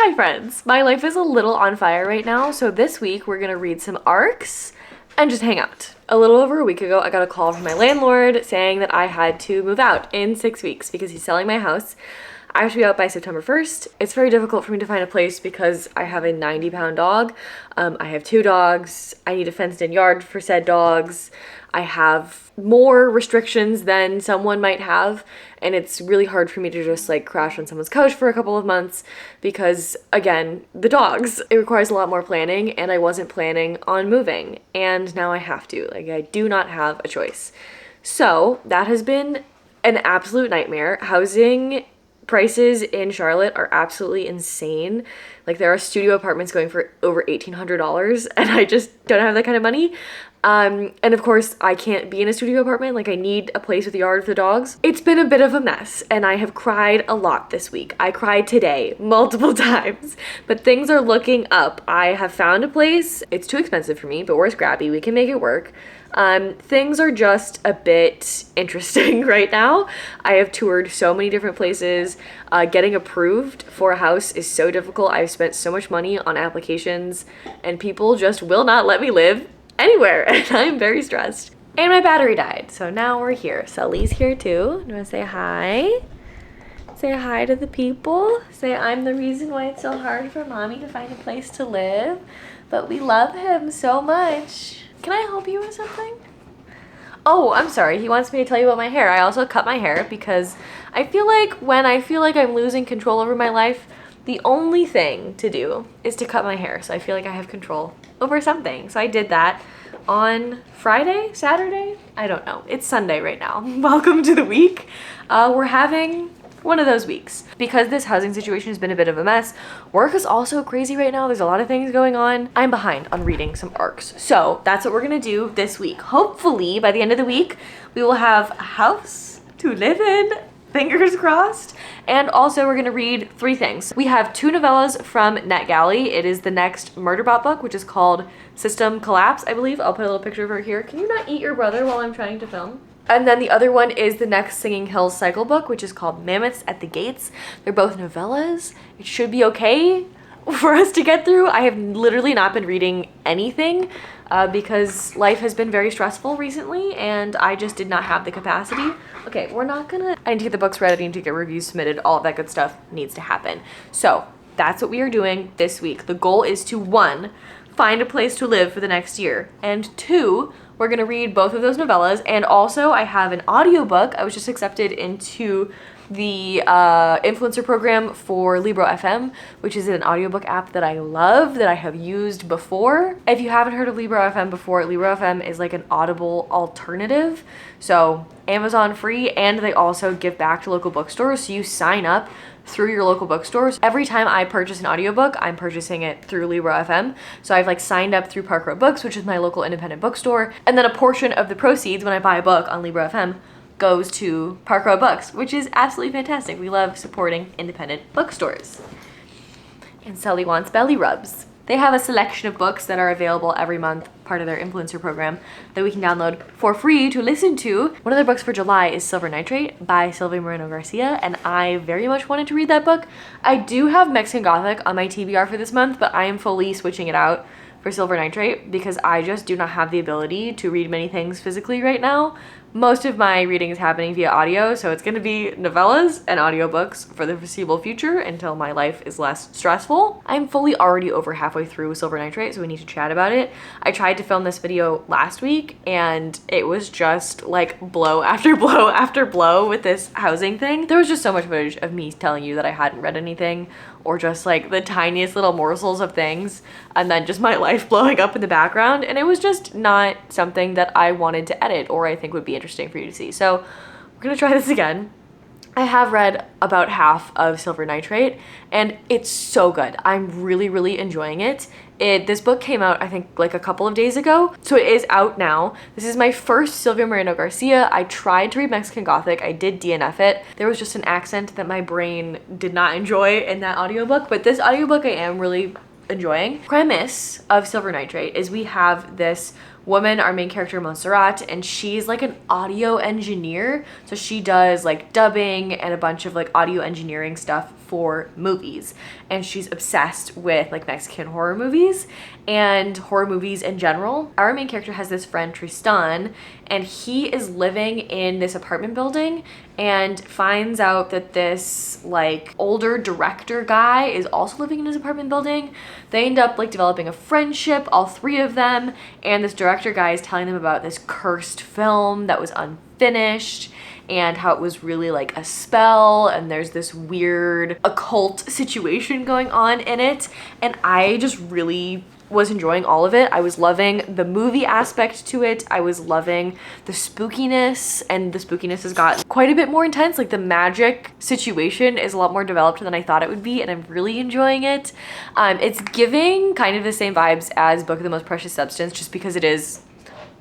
Hi friends! My life is a little on fire right now, so this week we're gonna read some ARCs and just hang out. A little over a week ago, I got a call from my landlord saying that I had to move out in 6 weeks because he's selling my house. I have to be out by September 1st. It's very difficult for me to find a place because I have a 90-pound dog. I have 2 dogs. I need a fenced-in yard for said dogs. I have more restrictions than someone might have, and it's really hard for me to just like crash on someone's couch for a couple of months because, again, the dogs. It requires a lot more planning, and I wasn't planning on moving, and now I have to. Like, I do not have a choice. So that has been an absolute nightmare. Housing prices in Charlotte are absolutely insane. Like, there are studio apartments going for over $1,800, and I just don't have that kind of money. And of course, I can't be in a studio apartment. Like, I need a place with a yard for the dogs. It's been a bit of a mess, and I have cried a lot this week. I cried today multiple times, but things are looking up. I have found a place. It's too expensive for me, but we're scrappy. We can make it work. Things are just a bit interesting right now. I have toured so many different places. Getting approved for a house is so difficult. I've spent so much money on applications, and people just will not let me live anywhere, and I'm very stressed. And my battery died, so now we're here. Sully's here too. You wanna say hi? Say hi to the people. Say I'm the reason why it's so hard for mommy to find a place to live, but we love him so much. Can I help you with something? Oh, I'm sorry. He wants me to tell you about my hair. I also cut my hair because I feel like when I feel like I'm losing control over my life, the only thing to do is to cut my hair. So I feel like I have control over something. So I did that on Friday, Saturday? I don't know. It's Sunday right now. Welcome to the week. We're having one of those weeks. Because this housing situation has been a bit of a mess, work is also crazy right now. There's a lot of things going on. I'm behind on reading some ARCs. So that's what we're gonna do this week. Hopefully by the end of the week, we will have a house to live in. Fingers crossed. And also we're gonna read 3 things. We have 2 novellas from NetGalley. It is the next Murderbot book, which is called System Collapse, I believe. I'll put a little picture of her here. Can you not eat your brother while I'm trying to film? And then the other one is the next Singing Hills cycle book, which is called Mammoths at the Gates. They're both novellas. It should be okay for us to get through. I have literally not been reading anything because life has been very stressful recently, and I just did not have the capacity. Okay, I need to get the books ready, I need to get reviews submitted, all of that good stuff needs to happen. So that's what we are doing this week. The goal is to 1, find a place to live for the next year, and 2, we're gonna read both of those novellas. And also I have an audiobook. I was just accepted into the influencer program for Libro FM, which is an audiobook app that I love, that I have used before. If you haven't heard of Libro FM before, Libro FM is like an Audible alternative. So Amazon free, and they also give back to local bookstores. So you sign up through your local bookstores. Every time I purchase an audiobook, I'm purchasing it through Libro FM. So I've like signed up through Park Row Books, which is my local independent bookstore. And then a portion of the proceeds when I buy a book on Libro FM goes to Park Row Books, which is absolutely fantastic. We love supporting independent bookstores. And Sully wants belly rubs. They have a selection of books that are available every month, part of their influencer program, that we can download for free to listen to. One of their books for July is Silver Nitrate by Silvia Moreno Garcia, and I very much wanted to read that book. I do have Mexican Gothic on my TBR for this month, but I am fully switching it out for Silver Nitrate because I just do not have the ability to read many things physically right now. Most of my reading is happening via audio, so it's going to be novellas and audiobooks for the foreseeable future until my life is less stressful. I'm fully already over halfway through Silver Nitrate, so we need to chat about it. I tried to film this video last week, and it was just like blow after blow after blow with this housing thing. There was just so much footage of me telling you that I hadn't read anything, or just like the tiniest little morsels of things, and then just my life blowing up in the background, and it was just not something that I wanted to edit or I think would be interesting for you to see. So we're gonna try this again. I have read about half of Silver Nitrate, and it's so good. I'm really, really enjoying it. This book came out, I think, like a couple of days ago, so it is out now. This is my first Silvia Moreno Garcia. I tried to read Mexican Gothic. I did DNF it. There was just an accent that my brain did not enjoy in that audiobook, but this audiobook I am really enjoying. Premise of Silver Nitrate is we have this woman, our main character, Montserrat, and she's like an audio engineer. So she does like dubbing and a bunch of like audio engineering stuff for movies. And she's obsessed with like Mexican horror movies and horror movies in general. Our main character has this friend, Tristan, and he is living in this apartment building and finds out that this like older director guy is also living in his apartment building. They end up like developing a friendship, all three of them, and this director guy is telling them about this cursed film that was unfinished and how it was really like a spell, and there's this weird occult situation going on in it. And I just really was enjoying all of it. I was loving the movie aspect to it. I was loving the spookiness, and the spookiness has got quite a bit more intense. Like the magic situation is a lot more developed than I thought it would be, and I'm really enjoying it. It's giving kind of the same vibes as Book of the Most Precious Substance, just because it is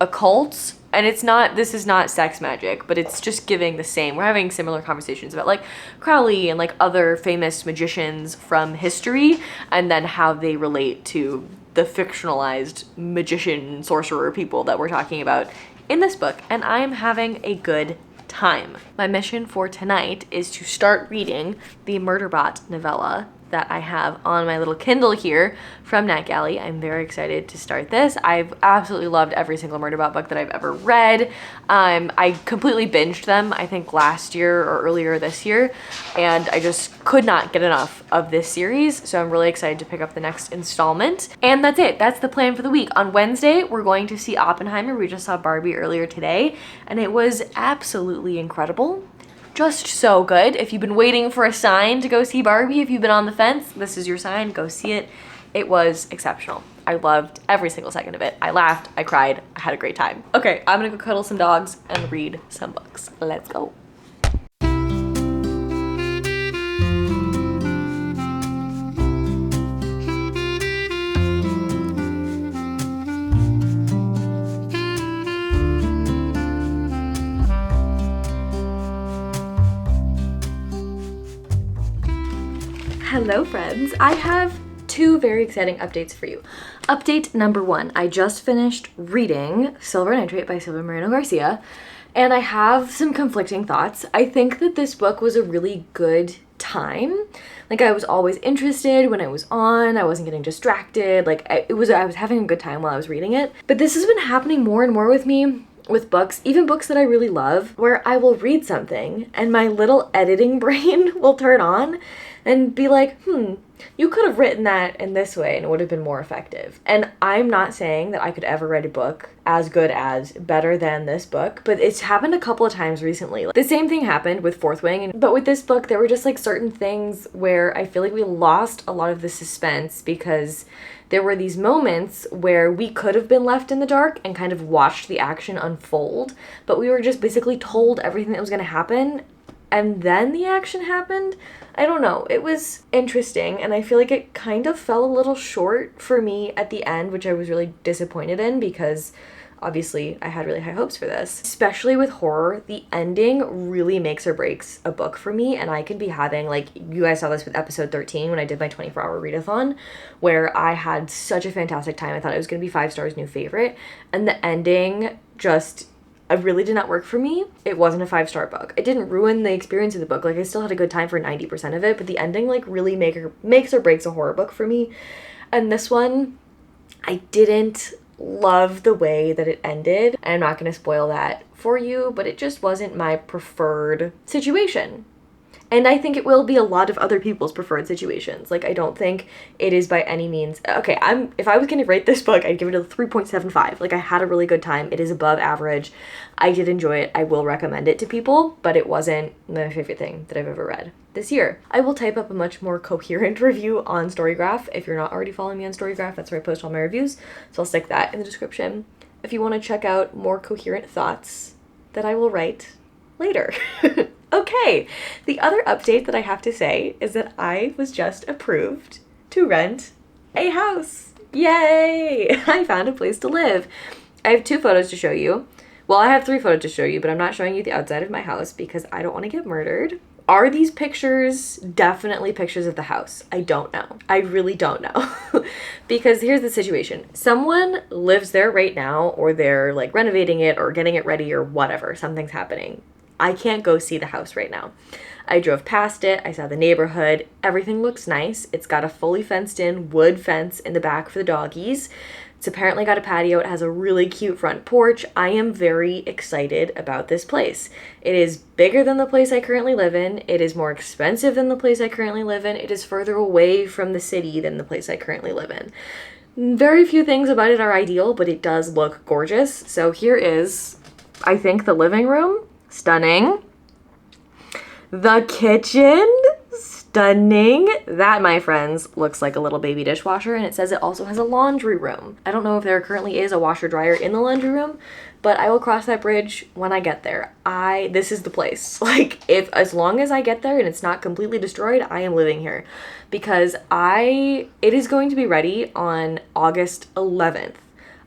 occult. And it's not, this is not sex magic, but it's just giving the same. We're having similar conversations about like Crowley and like other famous magicians from history, and then how they relate to the fictionalized magician sorcerer people that we're talking about in this book. And I am having a good time. My mission for tonight is to start reading the Murderbot novella that I have on my little Kindle here from NetGalley. I'm very excited to start this. I've absolutely loved every single Murderbot book that I've ever read. I completely binged them, I think last year or earlier this year, and I just could not get enough of this series, so I'm really excited to pick up the next installment. And that's it. That's the plan for the week. On Wednesday, we're going to see Oppenheimer. We just saw Barbie earlier today, and it was absolutely incredible. Just so good. If you've been waiting for a sign to go see Barbie, if you've been on the fence, this is your sign. Go see it. It was exceptional. I loved every single second of it. I laughed, I cried, I had a great time. Okay, I'm gonna go cuddle some dogs and read some books. Let's go. Hello friends, I have two very exciting updates for you. Update number one, I just finished reading Silver Nitrate by Silvia Moreno Garcia, and I have some conflicting thoughts. I think that this book was a really good time. Like, I was always interested when I was on, I wasn't getting distracted, like I was having a good time while I was reading it. But this has been happening more and more with me with books, even books that I really love, where I will read something and my little editing brain will turn on and be like, you could have written that in this way and it would have been more effective. And I'm not saying that I could ever write a book as good as, better than this book, but it's happened a couple of times recently. The same thing happened with Fourth Wing, but with this book, there were just like certain things where I feel like we lost a lot of the suspense because there were these moments where we could have been left in the dark and kind of watched the action unfold, but we were just basically told everything that was going to happen, and then the action happened. I don't know. It was interesting, and I feel like it kind of fell a little short for me at the end, which I was really disappointed in because obviously I had really high hopes for this. Especially with horror, the ending really makes or breaks a book for me, and I can be having, like, you guys saw this with episode 13 when I did my 24-hour readathon, where I had such a fantastic time. I thought it was going to be 5 stars, new favorite, and the ending just, it really did not work for me. It wasn't a 5-star book. It didn't ruin the experience of the book. Like, I still had a good time for 90% of it, but the ending, like, really makes or breaks a horror book for me. And this one, I didn't love the way that it ended. And I'm not going to spoil that for you, but it just wasn't my preferred situation. And I think it will be a lot of other people's preferred situations. Like, I don't think it is by any means... Okay, if I was going to rate this book, I'd give it a 3.75. Like, I had a really good time. It is above average. I did enjoy it. I will recommend it to people, but it wasn't my favorite thing that I've ever read this year. I will type up a much more coherent review on Storygraph. If you're not already following me on Storygraph, that's where I post all my reviews. So I'll stick that in the description if you want to check out more coherent thoughts that I will write later. Okay, the other update that I have to say is that I was just approved to rent a house. Yay! I found a place to live. I have 2 photos to show you. Well, I have 3 photos to show you, but I'm not showing you the outside of my house because I don't want to get murdered Are these pictures definitely pictures of the house? I don't know. I really don't know. Because here's the situation. Someone lives there right now, or they're like renovating it or getting it ready or whatever. Something's happening. I can't go see the house right now. I drove past it. I saw the neighborhood. Everything looks nice. It's got a fully fenced in wood fence in the back for the doggies. It's apparently got a patio. It has a really cute front porch. I am very excited about this place. It is bigger than the place I currently live in. It is more expensive than the place I currently live in. It is further away from the city than the place I currently live in. Very few things about it are ideal, but it does look gorgeous. So here is, I think, the living room. Stunning. The kitchen. Stunning. That, my friends, looks like a little baby dishwasher, and it says it also has a laundry room. I don't know if there currently is a washer dryer in the laundry room, but I will cross that bridge when I get there. This is the place. Like, as long as I get there and it's not completely destroyed, I am living here, because it is going to be ready on August 11th.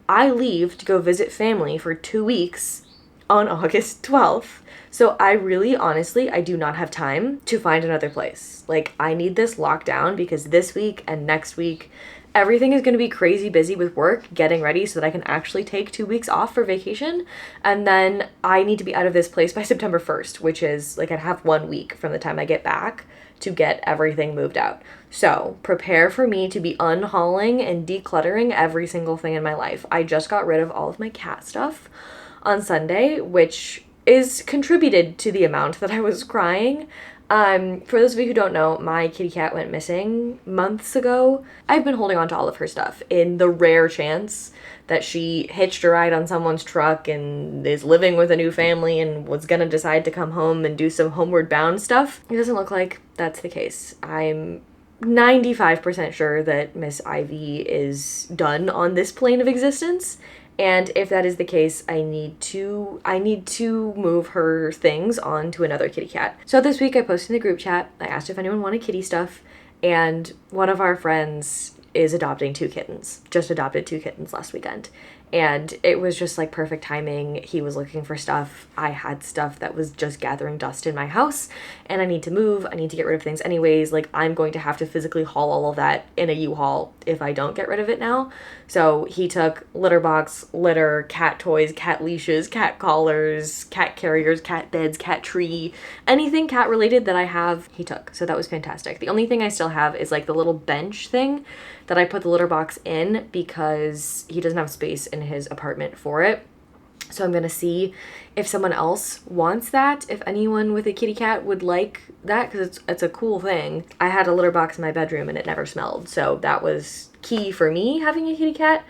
I leave to go visit family for 2 weeks on August 12th. So I really, honestly, I do not have time to find another place. Like, I need this locked down, because this week and next week, everything is going to be crazy busy with work, getting ready so that I can actually take 2 weeks off for vacation. And then I need to be out of this place by September 1st, which is like I'd have 1 week from the time I get back to get everything moved out. So prepare for me to be unhauling and decluttering every single thing in my life. I just got rid of all of my cat stuff on Sunday, which is contributed to the amount that I was crying. For those of you who don't know, my kitty cat went missing months ago. I've been holding on to all of her stuff in the rare chance that she hitched a ride on someone's truck and is living with a new family and was gonna decide to come home and do some homeward bound stuff. It doesn't look like that's the case. I'm 95% sure that Miss Ivy is done on this plane of existence. And if that is the case, I need to move her things on to another kitty cat. So this week I posted in the group chat, I asked if anyone wanted kitty stuff, and one of our friends is adopting 2 kittens. Just adopted 2 kittens last weekend. And it was just like perfect timing. He was looking for stuff. I had stuff that was just gathering dust in my house, and I need to move. I need to get rid of things anyways. Like, I'm going to have to physically haul all of that in a U-Haul if I don't get rid of it now. So he took litter box, litter, cat toys, cat leashes, cat collars, cat carriers, cat beds, cat tree, anything cat related that I have, he took. So that was fantastic. The only thing I still have is like the little bench thing that I put the litter box in, because he doesn't have space in his apartment for it. So I'm going to see if someone else wants that, if anyone with a kitty cat would like that, because it's a cool thing. I had a litter box in my bedroom and it never smelled, so that was key for me having a kitty cat.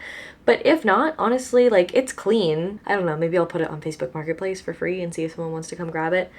But if not, honestly, like, it's clean. I don't know, maybe I'll put it on Facebook Marketplace for free and see if someone wants to come grab it.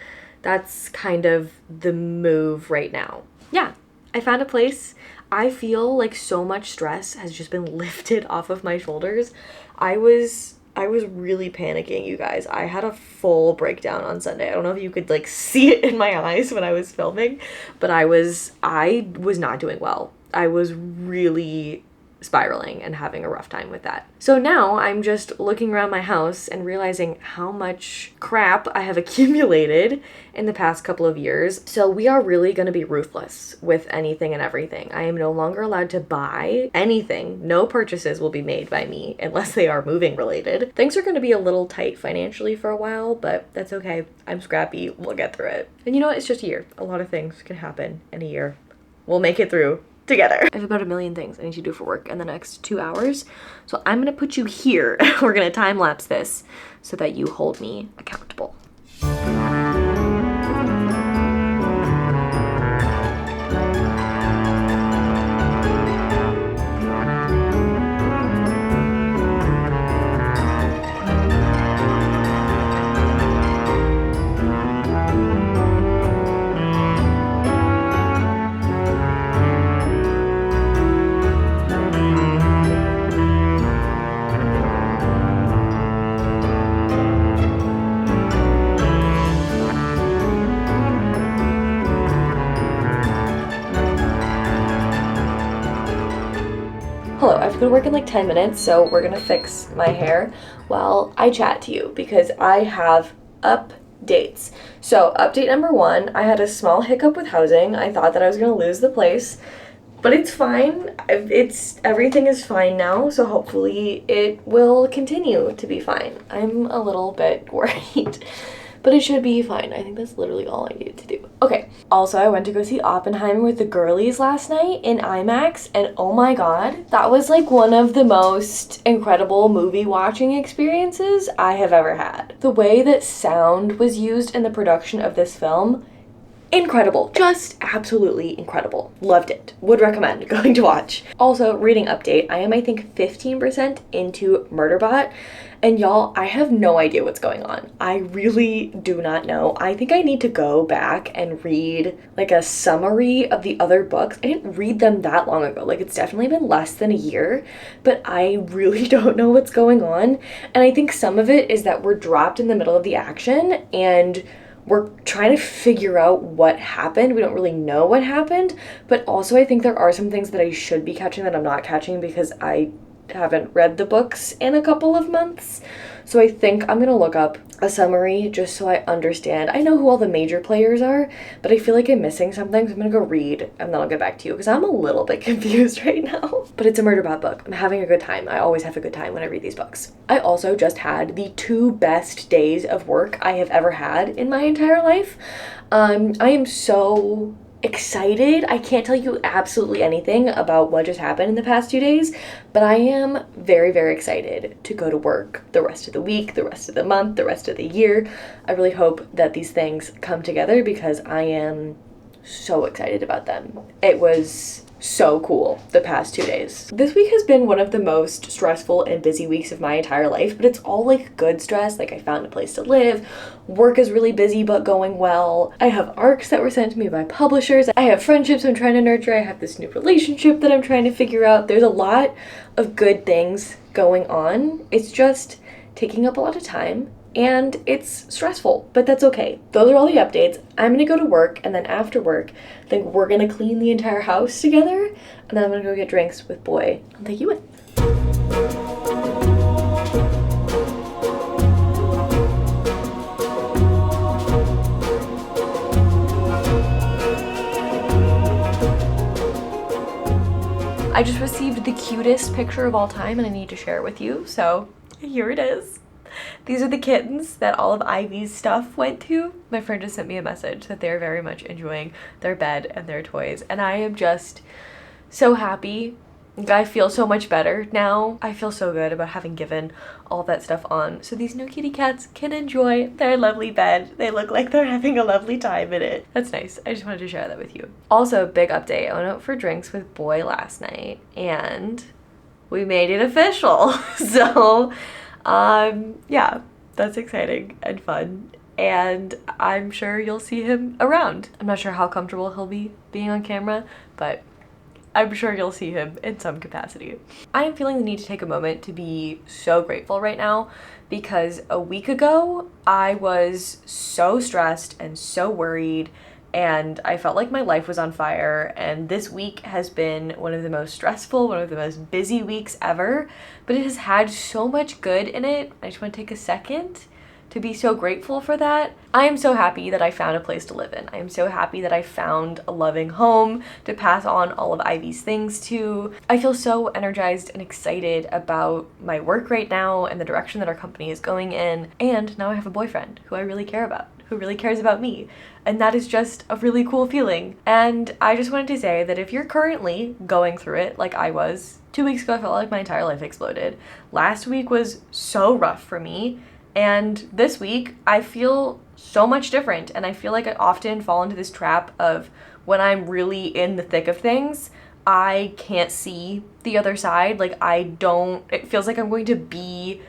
That's kind of the move right now. Yeah, I found a place. I feel like so much stress has just been lifted off of my shoulders. I was really panicking, you guys. I had a full breakdown on Sunday. I don't know if you could like see it in my eyes when I was filming, but I was not doing well. I was really spiraling and having a rough time with that. So now I'm just looking around my house and realizing how much crap I have accumulated in the past couple of years. So we are really going to be ruthless with anything and everything. I am no longer allowed to buy anything. No purchases will be made by me unless they are moving related. Things are going to be a little tight financially for a while, but that's okay. I'm scrappy. We'll get through it. And you know what? It's just a year. A lot of things can happen in a year. We'll make it through together. I have about 1 million things I need to do for work in the next 2 hours. So I'm gonna put you here. We're gonna time lapse this so that you hold me accountable. Hello, I've been working like 10 minutes, so we're gonna fix my hair while I chat to you, because I have dates. So update number 1, I had a small hiccup with housing. I thought that I was going to lose the place, but it's fine. Everything is fine now, so hopefully it will continue to be fine. I'm a little bit worried, but it should be fine. I think that's literally all I needed to do. Okay, also I went to go see Oppenheimer with the girlies last night in IMAX, and oh my god, that was like one of the most incredible movie watching experiences I have ever had. The way that sound was used in the production of this film, incredible. Just absolutely incredible. Loved it. Would recommend going to watch. Also, reading update, I am I think 15% into Murderbot, and y'all, I have no idea what's going on. I really do not know. I think I need to go back and read like a summary of the other books. I didn't read them that long ago. Like, it's definitely been less than a year, but I really don't know what's going on. And I think some of it is that we're dropped in the middle of the action and we're trying to figure out what happened. We don't really know what happened, but also I think there are some things that I should be catching that I'm not catching because I haven't read the books in a couple of months. So I think I'm gonna look up a summary just so I understand. I know who all the major players are, but I feel like I'm missing something, so I'm gonna go read and then I'll get back to you because I'm a little bit confused right now. But it's a Murderbot book. I'm having a good time. I always have a good time when I read these books. I also just had the 2 best days of work I have ever had in my entire life. I am so excited. I can't tell you absolutely anything about what just happened in the past 2 days, but I am very, very excited to go to work the rest of the week, the rest of the month, the rest of the year. I really hope that these things come together because I am so excited about them. It was so cool the past 2 days. This week has been one of the most stressful and busy weeks of my entire life, but it's all like good stress. Like, I found a place to live. Work is really busy but going well. I have arcs that were sent to me by publishers. I have friendships I'm trying to nurture. I have this new relationship that I'm trying to figure out. There's a lot of good things going on. It's just taking up a lot of time and it's stressful, but that's okay. Those are all the updates. I'm gonna go to work, and then after work, I think we're gonna clean the entire house together, and then I'm gonna go get drinks with Boy. I'll take you with. I just received the cutest picture of all time, and I need to share it with you, so here it is. These are the kittens that all of Ivy's stuff went to. My friend just sent me a message that they're very much enjoying their bed and their toys, and I am just so happy. I feel so much better now. I feel so good about having given all that stuff on so these new kitty cats can enjoy their lovely bed. They look like they're having a lovely time in it. That's nice. I just wanted to share that with you. Also, big update. I went out for drinks with Boy last night and we made it official. So yeah, that's exciting and fun, and I'm sure you'll see him around. I'm not sure how comfortable he'll be being on camera, but I'm sure you'll see him in some capacity. I am feeling the need to take a moment to be so grateful right now because a week ago I was so stressed and so worried and I felt like my life was on fire, and this week has been one of the most stressful, one of the most busy weeks ever, but it has had so much good in it. I just want to take a second to be so grateful for that. I am so happy that I found a place to live in. I am so happy that I found a loving home to pass on all of Ivy's things to. I feel so energized and excited about my work right now and the direction that our company is going in, and now I have a boyfriend who I really care about, who really cares about me. And that is just a really cool feeling. And I just wanted to say that if you're currently going through it like I was, 2 weeks ago I felt like my entire life exploded. Last week was so rough for me. And this week I feel so much different. And I feel like I often fall into this trap of when I'm really in the thick of things, I can't see the other side. Like it feels like I'm going to be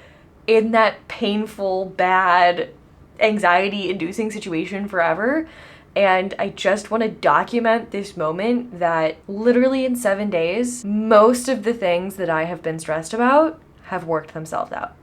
in that painful, bad, anxiety-inducing situation forever, and I just want to document this moment that literally in 7 days, most of the things that I have been stressed about have worked themselves out.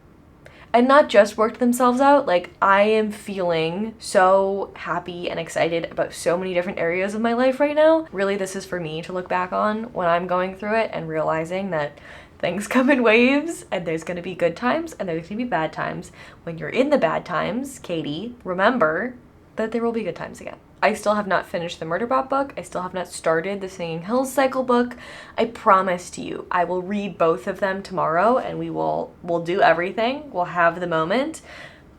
And not just worked themselves out, like I am feeling so happy and excited about so many different areas of my life right now. Really, this is for me to look back on when I'm going through it and realizing that things come in waves, and there's gonna be good times and there's gonna be bad times. When you're in the bad times, Katie, remember that there will be good times again. I still have not finished the Murderbot book. I still have not started the Singing Hills cycle book. I promise to you, I will read both of them tomorrow, and we'll do everything. We'll have the moment.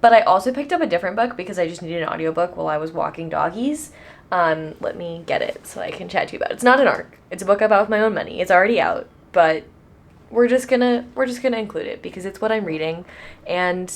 But I also picked up a different book because I just needed an audiobook while I was walking doggies. Let me get it so I can chat to you about it. It's not an ARC. It's a book I bought with my own money. It's already out, but we're just gonna include it because it's what I'm reading, and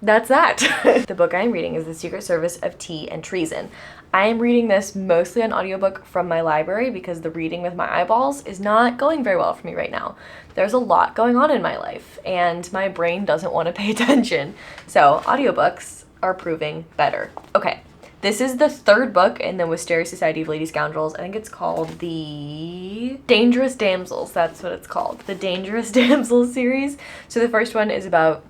that's that. The book I'm reading is The Secret Service of Tea and Treason. I am reading this mostly on audiobook from my library because the reading with my eyeballs is not going very well for me right now. There's a lot going on in my life and my brain doesn't want to pay attention. So audiobooks are proving better. Okay, this is the third book in the Wisteria Society of Lady Scoundrels. I think it's called the Dangerous Damsels. That's what it's called. The Dangerous Damsels series. So the first one is about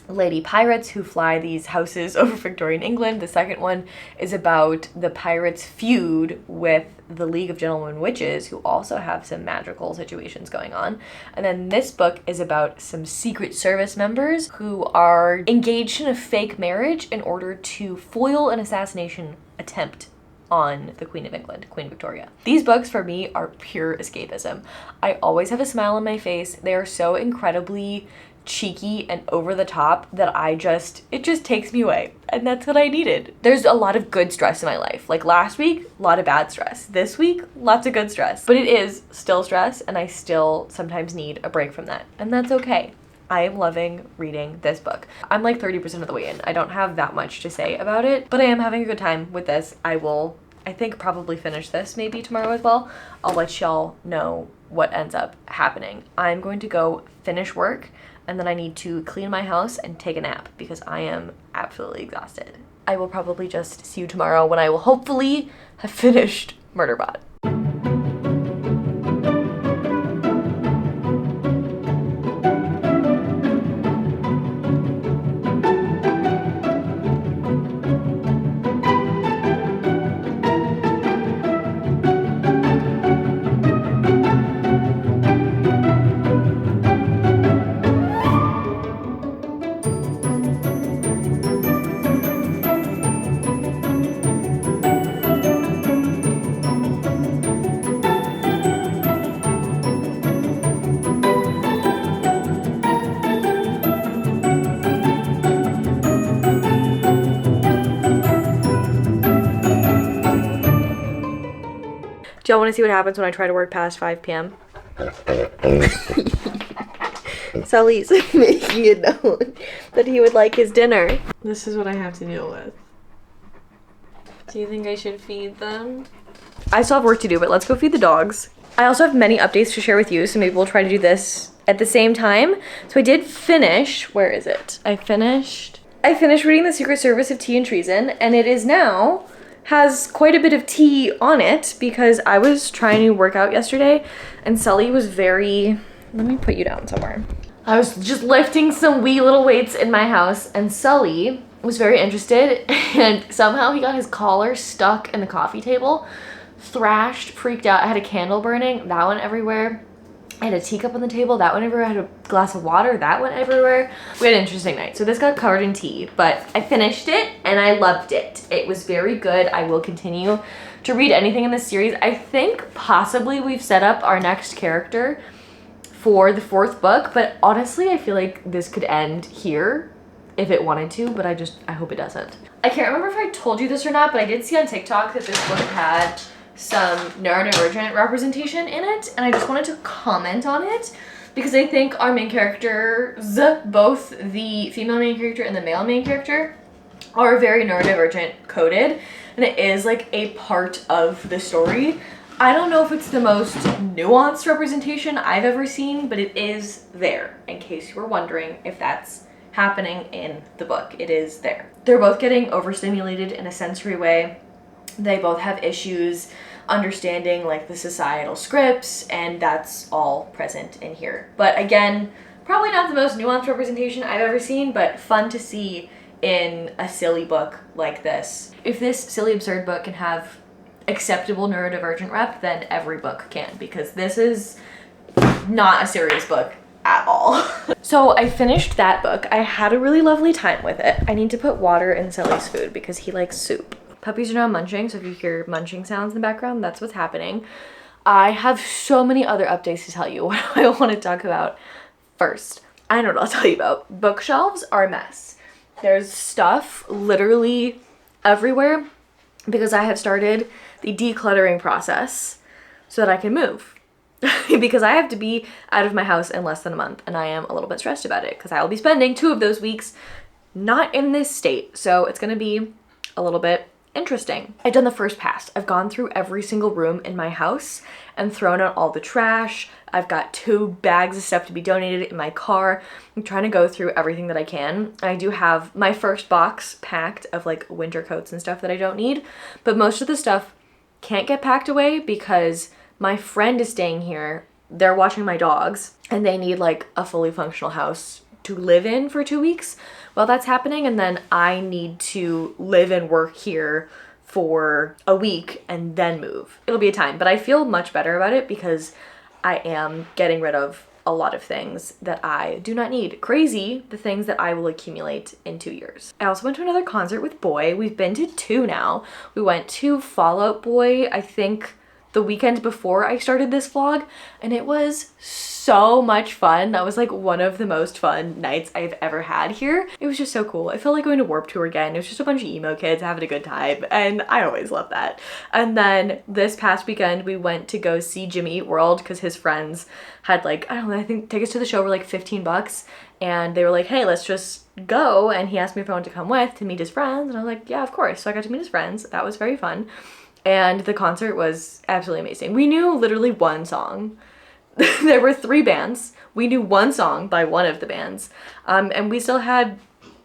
lady pirates who fly these houses over Victorian England. The second one is about the pirates' feud with the League of Gentlemen Witches, who also have some magical situations going on. And then this book is about some Secret Service members who are engaged in a fake marriage in order to foil an assassination attempt on the Queen of England, Queen Victoria. These books for me are pure escapism. I always have a smile on my face. They are so incredibly cheeky and over the top that it just takes me away, and that's what I needed. There's a lot of good stress in my life. Like last week, a lot of bad stress. This week, lots of good stress. But it is still stress, and I still sometimes need a break from that, and that's okay. I am loving reading this book. I'm like 30% of the way in. I don't have that much to say about it, but I am having a good time with this. I think probably finish this maybe tomorrow as well. I'll let y'all know what ends up happening. I'm going to go finish work, and then I need to clean my house and take a nap because I am absolutely exhausted. I will probably just see you tomorrow when I will hopefully have finished Murderbot. Do y'all want to see what happens when I try to work past 5 p.m.? Sully's making it known that he would like his dinner. This is what I have to deal with. Do you think I should feed them? I still have work to do, but let's go feed the dogs. I also have many updates to share with you, so maybe we'll try to do this at the same time. So I did finish, where is it? I finished reading The Secret Service of Tea and Treason, and it is now has quite a bit of tea on it because I was trying to work out yesterday and Sully was very, let me put you down somewhere. I was just lifting some wee little weights in my house and Sully was very interested and somehow he got his collar stuck in the coffee table, thrashed, freaked out. I had a candle burning, that went everywhere. I had a teacup on the table, that went everywhere. I had a glass of water, that went everywhere. We had an interesting night. So this got covered in tea, but I finished it and I loved it. It was very good. I will continue to read anything in this series. I think possibly we've set up our next character for the fourth book, but honestly, I feel like this could end here if it wanted to, but I hope it doesn't. I can't remember if I told you this or not, but I did see on TikTok that this book had some neurodivergent representation in it, and I just wanted to comment on it because I think our main characters, both the female main character and the male main character, are very neurodivergent coded, and it is like a part of the story. I don't know if it's the most nuanced representation I've ever seen, but it is there, in case you were wondering if that's happening in the book. It is there. They're both getting overstimulated in a sensory way. They both have issues understanding like the societal scripts, and that's all present in here. But again, probably not the most nuanced representation I've ever seen, but fun to see in a silly book like this. If this silly, absurd book can have acceptable neurodivergent rep, then every book can, because this is not a serious book at all. So I finished that book. I had a really lovely time with it. I need to put water in Sully's food because he likes soup. Puppies are now munching, so if you hear munching sounds in the background, that's what's happening. I have so many other updates to tell you. What do I want to talk about first? I know what I'll tell you about. Bookshelves are a mess. There's stuff literally everywhere because I have started the decluttering process so that I can move. Because I have to be out of my house in less than a month, and I am a little bit stressed about it because I will be spending 2 of those weeks not in this state. So it's going to be a little bit interesting. I've done the first pass. I've gone through every single room in my house and thrown out all the trash. I've got 2 bags of stuff to be donated in my car. I'm trying to go through everything that I can. I do have my first box packed of like winter coats and stuff that I don't need, but most of the stuff can't get packed away because my friend is staying here. They're watching my dogs and they need like a fully functional house to live in for 2 weeks while that's happening, and then I need to live and work here for a week and then move. It'll be a time, but I feel much better about it because I am getting rid of a lot of things that I do not need. Crazy, the things that I will accumulate in 2 years. I also went to another concert with Boy. We've been to 2 now. We went to Fall Out Boy, I think the weekend before I started this vlog, and it was so much fun. That was like one of the most fun nights I've ever had here. It was just so cool. I felt like going to Warped Tour again. It was just a bunch of emo kids having a good time, and I always love that. And then this past weekend we went to go see Jimmy Eat World because his friends had like, I don't know, I think tickets to the show were like $15, and they were like, hey, let's just go, and he asked me if I wanted to come with to meet his friends, and I was like, yeah, of course. So I got to meet his friends. That was very fun. And the concert was absolutely amazing. We knew literally 1 song. There were 3 bands. We knew 1 song by one of the bands. And we still had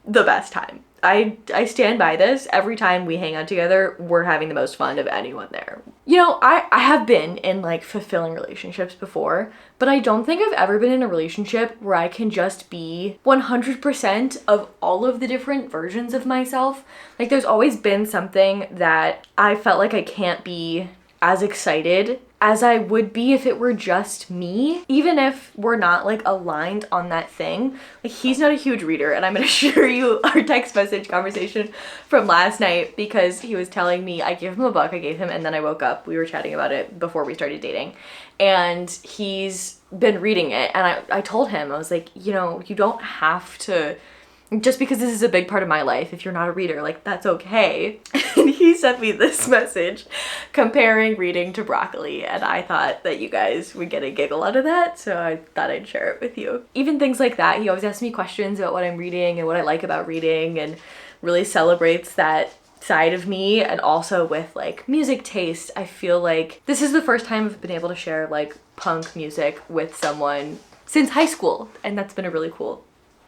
the best time. I stand by this. Every time we hang out together, we're having the most fun of anyone there. You know, I have been in like fulfilling relationships before, but I don't think I've ever been in a relationship where I can just be 100% of all of the different versions of myself. Like there's always been something that I felt like I can't be as excited as I would be if it were just me, even if we're not like aligned on that thing. Like he's not a huge reader, and I'm gonna share you our text message conversation from last night because he was telling me, I gave him a book, and then I woke up, we were chatting about it before we started dating, and he's been reading it, and I told him, I was like, you know, you don't have to, just because this is a big part of my life, if you're not a reader, like that's okay. And he sent me this message comparing reading to broccoli, and I thought that you guys would get a giggle out of that, so I thought I'd share it with you. Even things like that, he always asks me questions about what I'm reading and what I like about reading, and really celebrates that side of me. And also with like music taste, I feel like this is the first time I've been able to share like punk music with someone since high school, and that's been a really cool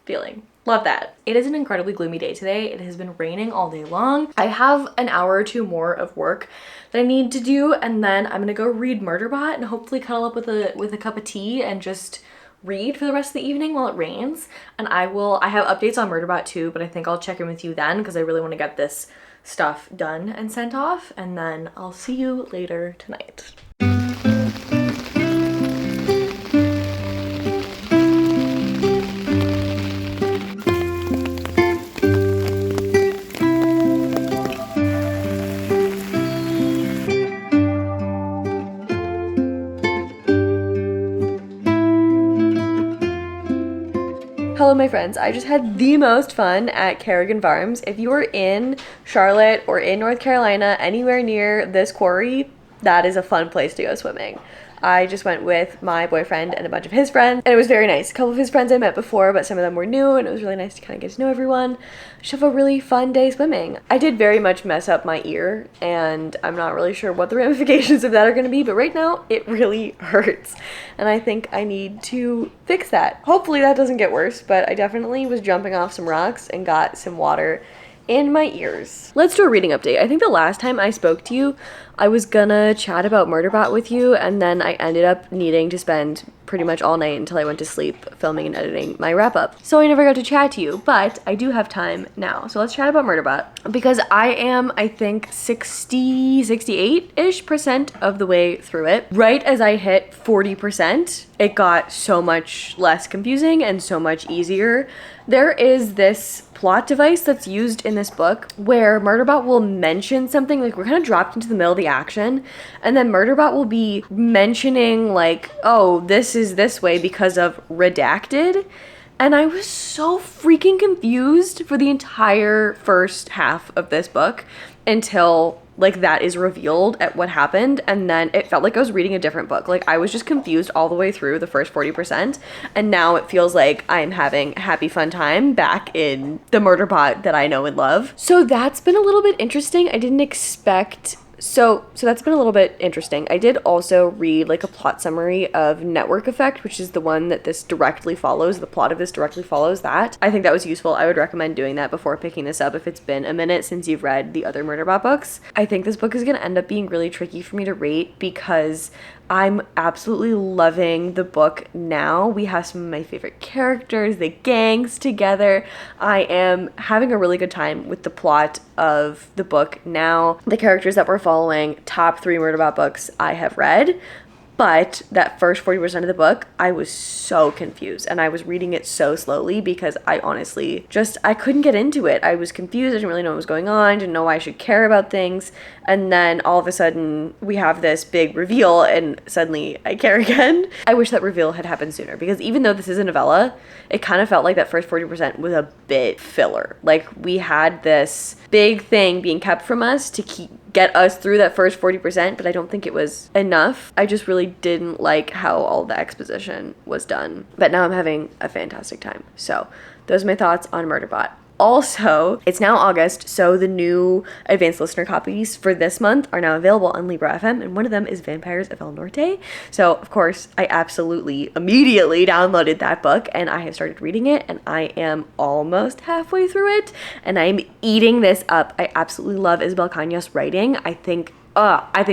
feeling. Love that. It is an incredibly gloomy day today. It has been raining all day long. I have an hour or 2 more of work that I need to do, and then I'm gonna go read Murderbot and hopefully cuddle up with a cup of tea and just read for the rest of the evening while it rains. And I have updates on Murderbot too, but I think I'll check in with you then because I really want to get this stuff done and sent off, and then I'll see you later tonight. Hello my friends, I just had the most fun at Carrigan Farms. If you are in Charlotte or in North Carolina, anywhere near this quarry, that is a fun place to go swimming. I just went with my boyfriend and a bunch of his friends, and it was very nice. A couple of his friends I met before, but some of them were new, and it was really nice to kind of get to know everyone. Just have a really fun day swimming. I did very much mess up my ear, and I'm not really sure what the ramifications of that are going to be, but right now it really hurts, and I think I need to fix that. Hopefully that doesn't get worse, but I definitely was jumping off some rocks and got some water in my ears. Let's do a reading update. I think the last time I spoke to you, I was gonna chat about Murderbot with you, and then I ended up needing to spend pretty much all night until I went to sleep filming and editing my wrap up. So I never got to chat to you, but I do have time now. So let's chat about Murderbot, because I am, I think, 68-ish% of the way through it. Right as I hit 40%, it got so much less confusing and so much easier. There is this plot device that's used in this book where Murderbot will mention something, like we're kind of dropped into the middle of the action, and then Murderbot will be mentioning like, oh, this is this way because of redacted. And I was so freaking confused for the entire first half of this book until like that is revealed at what happened, and then it felt like I was reading a different book. Like I was just confused all the way through the first 40%, and now it feels like I'm having a happy fun time back in the Murderbot that I know and love. So that's been a little bit interesting. I didn't expect So that's been a little bit interesting. I did also read like a plot summary of Network Effect, which is the one that this directly follows. The plot of this directly follows that. I think that was useful. I would recommend doing that before picking this up if it's been a minute since you've read the other Murderbot books. I think this book is going to end up being really tricky for me to rate because I'm absolutely loving the book now. We have some of my favorite characters, the gangs together. I am having a really good time with the plot of the book now. The characters that we're following, top 3 Murderbot books I have read. But that first 40% of the book, I was so confused, and I was reading it so slowly because I honestly I couldn't get into it. I was confused. I didn't really know what was going on. Didn't know why I should care about things. And then all of a sudden we have this big reveal and suddenly I care again. I wish that reveal had happened sooner because even though this is a novella, it kind of felt like that first 40% was a bit filler. Like we had this big thing being kept from us to get us through that first 40%, but I don't think it was enough. I just really didn't like how all the exposition was done. But now I'm having a fantastic time. So those are my thoughts on Murderbot. Also, it's now August, so the new advanced listener copies for this month are now available on Libra FM, and one of them is Vampires of El Norte. So, of course, I absolutely immediately downloaded that book, and I have started reading it, and I am almost halfway through it, and I'm eating this up. I absolutely love Isabel Cañas' writing. I think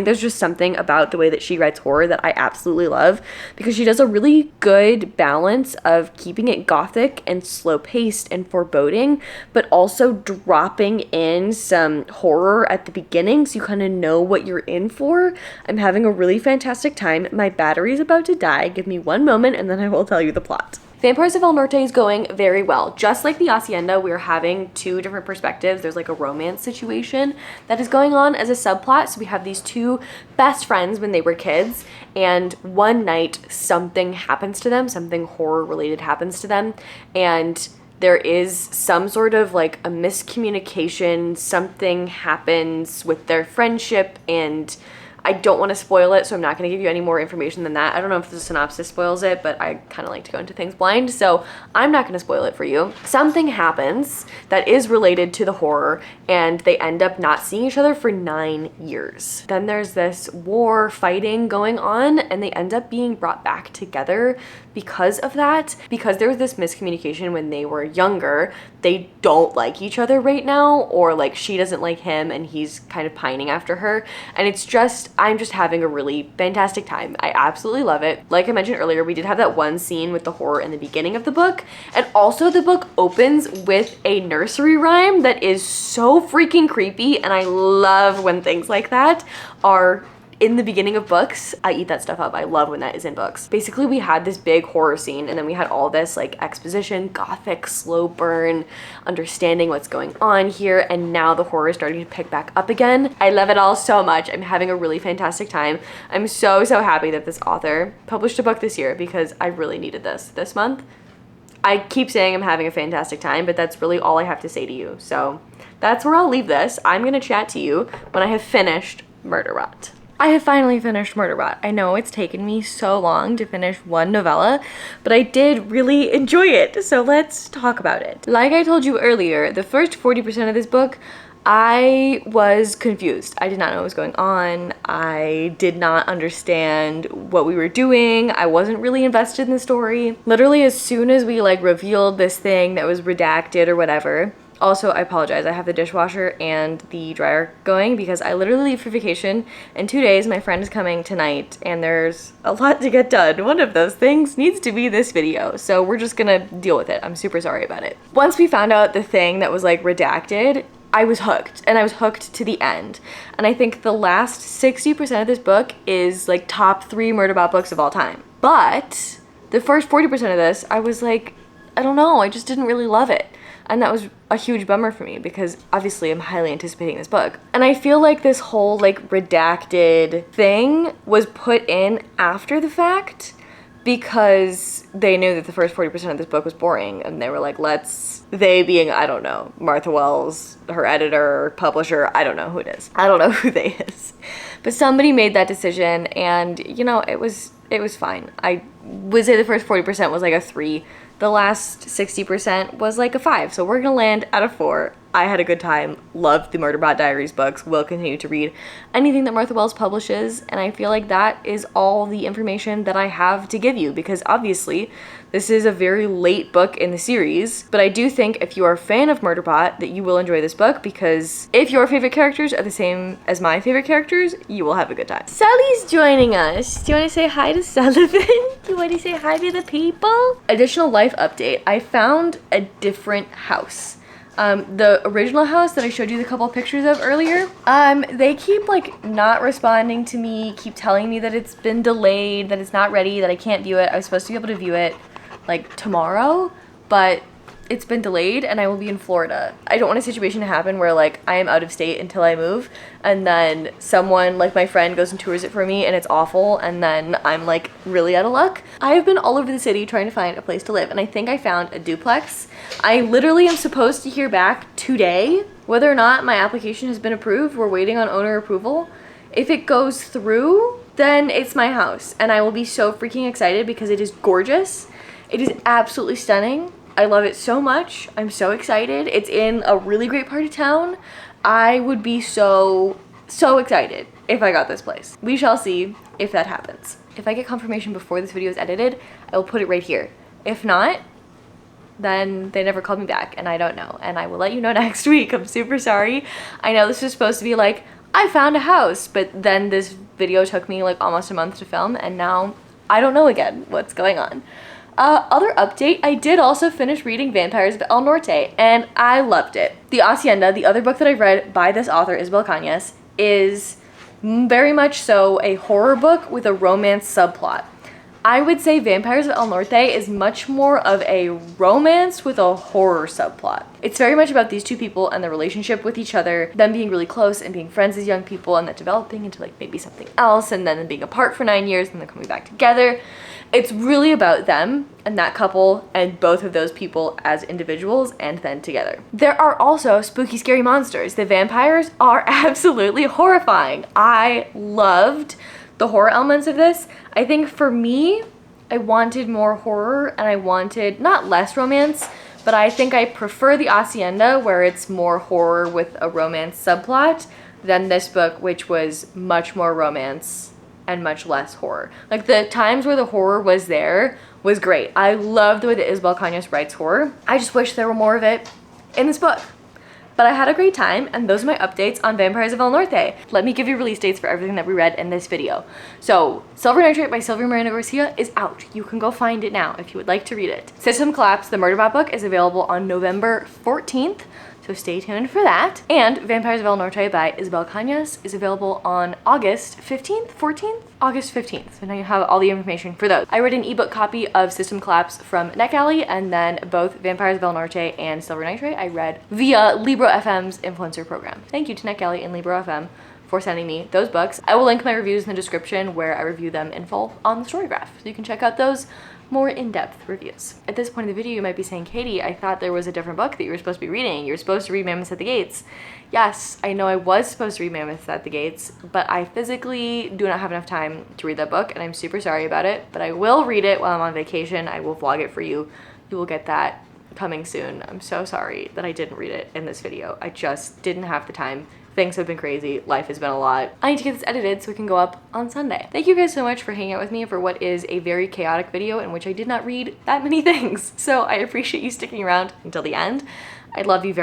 there's just something about the way that she writes horror that I absolutely love because she does a really good balance of keeping it gothic and slow-paced and foreboding, but also dropping in some horror at the beginning so you kind of know what you're in for. I'm having a really fantastic time. My battery's about to die. Give me one moment and then I will tell you the plot. Vampires of El Norte is going very well. Just like the Hacienda, we're having 2 different perspectives. There's like a romance situation that is going on as a subplot. So we have these 2 best friends when they were kids, and one night something happens to them, something horror related happens to them, and there is some sort of like a miscommunication, something happens with their friendship, and I don't want to spoil it, so I'm not going to give you any more information than that. I don't know if the synopsis spoils it, but I kind of like to go into things blind, so I'm not going to spoil it for you. Something happens that is related to the horror, and they end up not seeing each other for 9 years. Then there's this war fighting going on, and they end up being brought back together because of that. Because there was this miscommunication when they were younger, they don't like each other right now, or like she doesn't like him and he's kind of pining after her, and I'm just having a really fantastic time. I absolutely love it. Like I mentioned earlier, we did have that one scene with the horror in the beginning of the book, and also the book opens with a nursery rhyme that is so freaking creepy, and I love when things like that are in the beginning of books. I eat that stuff up. I love when that is in books. Basically, we had this big horror scene, and then we had all this like exposition, gothic, slow burn, understanding what's going on here, and now the horror is starting to pick back up again. I love it all so much. I'm having a really fantastic time. I'm so happy that this author published a book this year because I really needed this month. I keep saying I'm having a fantastic time, but that's really all I have to say to you. So that's where I'll leave this. I'm gonna chat to you when I have finished Murderbot. I have finally finished Murderbot. I know it's taken me so long to finish one novella, but I did really enjoy it, so let's talk about it. Like I told you earlier, the first 40% of this book, I was confused. I did not know what was going on. I did not understand what we were doing. I wasn't really invested in the story. Literally, as soon as we like revealed this thing that was redacted or whatever, Also, I apologize. I have the dishwasher and the dryer going because I literally leave for vacation in 2 days. My friend is coming tonight and there's a lot to get done. One of those things needs to be this video. So we're just gonna deal with it. I'm super sorry about it. Once we found out the thing that was like redacted, I was hooked, and I was hooked to the end. And I think the last 60% of this book is like top 3 Murderbot books of all time. But the first 40% of this, I was like, I don't know, I just didn't really love it. And that was a huge bummer for me because obviously I'm highly anticipating this book. And I feel like this whole like redacted thing was put in after the fact because they knew that the first 40% of this book was boring, and they were like, they being, I don't know, Martha Wells, her editor, publisher, I don't know who it is. I don't know who they is. But somebody made that decision, and you know, it was fine. I would say the first 40% was like a 3. The last 60% was like a 5. So we're gonna land at a 4. I had a good time, loved the Murderbot Diaries books, will continue to read anything that Martha Wells publishes, and I feel like that is all the information that I have to give you because obviously this is a very late book in the series, but I do think if you are a fan of Murderbot that you will enjoy this book because if your favorite characters are the same as my favorite characters, you will have a good time. Sally's joining us. Do you want to say hi to Sullivan? Do you want to say hi to the people? Additional life update. I found a different house. The original house that I showed you the couple of pictures of earlier, they keep like not responding to me, keep telling me that it's been delayed, that it's not ready, that I can't view it. I was supposed to be able to view it like tomorrow, but it's been delayed and I will be in Florida. I don't want a situation to happen where like I am out of state until I move and then someone like my friend goes and tours it for me and it's awful and then I'm like really out of luck. I have been all over the city trying to find a place to live and I think I found a duplex. I literally am supposed to hear back today whether or not my application has been approved. We're waiting on owner approval. If it goes through, then it's my house and I will be so freaking excited because it is gorgeous. It is absolutely stunning. I love it so much. I'm so excited. It's in a really great part of town. I would be so excited if I got this place. We shall see if that happens. If I get confirmation before this video is edited, I will put it right here. If not, then they never called me back and I don't know. And I will let you know next week. I'm super sorry. I know this was supposed to be like, I found a house, but then this video took me like almost a month to film and now I don't know again what's going on. Other update, I did also finish reading Vampires of El Norte, and I loved it. The Hacienda, the other book that I've read by this author, Isabel Cañas, is very much so a horror book with a romance subplot. I would say Vampires of El Norte is much more of a romance with a horror subplot. It's very much about these two people and their relationship with each other, them being really close and being friends as young people and then developing into like maybe something else and then them being apart for 9 years and then coming back together. It's really about them and that couple and both of those people as individuals and then together. There are also spooky, scary monsters. The vampires are absolutely horrifying. I loved the horror elements of this. I think for me, I wanted more horror and I wanted not less romance, but I think I prefer the Hacienda where it's more horror with a romance subplot than this book, which was much more romance and much less horror. Like the times where the horror was there was great. I love the way that Isabel Cañas writes horror. I just wish there were more of it in this book. But I had a great time, and those are my updates on Vampires of El Norte. Let me give you release dates for everything that we read in this video. So, Silver Nitrate by Sylvia Miranda Garcia is out. You can go find it now if you would like to read it. System Collapse, the Murderbot book, is available on November 14th. So stay tuned for that. And Vampires of El Norte by Isabel Cañas is available on August 15th, 14th? August 15th. So now you have all the information for those. I read an ebook copy of System Collapse from NetGalley, and then both Vampires of El Norte and Silver Nitrate I read via Libro FM's influencer program. Thank you to NetGalley and Libro FM for sending me those books. I will link my reviews in the description where I review them in full on the Storygraph. So you can check out those more in-depth reviews. At this point in the video, you might be saying, Katie, I thought there was a different book that you were supposed to be reading. You were supposed to read Mammoths at the Gates. Yes, I know I was supposed to read Mammoths at the Gates, but I physically do not have enough time to read that book, and I'm super sorry about it, but I will read it while I'm on vacation. I will vlog it for you. You will get that coming soon. I'm so sorry that I didn't read it in this video. I just didn't have the time. Things have been crazy. Life has been a lot. I need to get this edited so it can go up on Sunday. Thank you guys so much for hanging out with me for what is a very chaotic video in which I did not read that many things. So I appreciate you sticking around until the end. I love you very